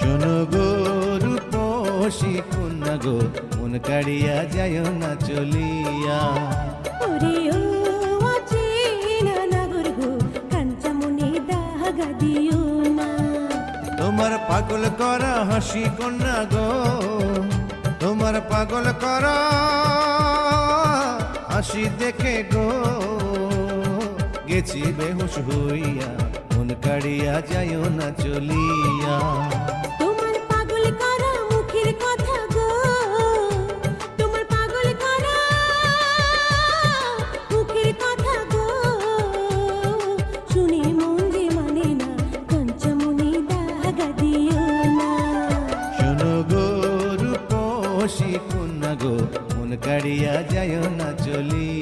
শোনো গো রূপসী কন্যা গো, মন কাড়িয়া যায় না চলিয়া। ওরে ও অচেনা নাগর গো, কাঞ্চামণি দাগা দিও না। তোমার পাগল করা হাসি কন্যা গো, তোমার পাগল করা হাসি দেখে গো, গেছি বেহুশ হইয়া, মন কাড়িয়া যায় না চলিয়া। তোমার পাগল করা মুখের কথা গো, তোমার পাগল করা মুখের কথা গো, শুনে মন যে মানে না, কাঞ্চামণি দাগা দিও না। শোনো গো রূপসী কন্যা গো, মন কাড়িয়া যায় না চলিয়া।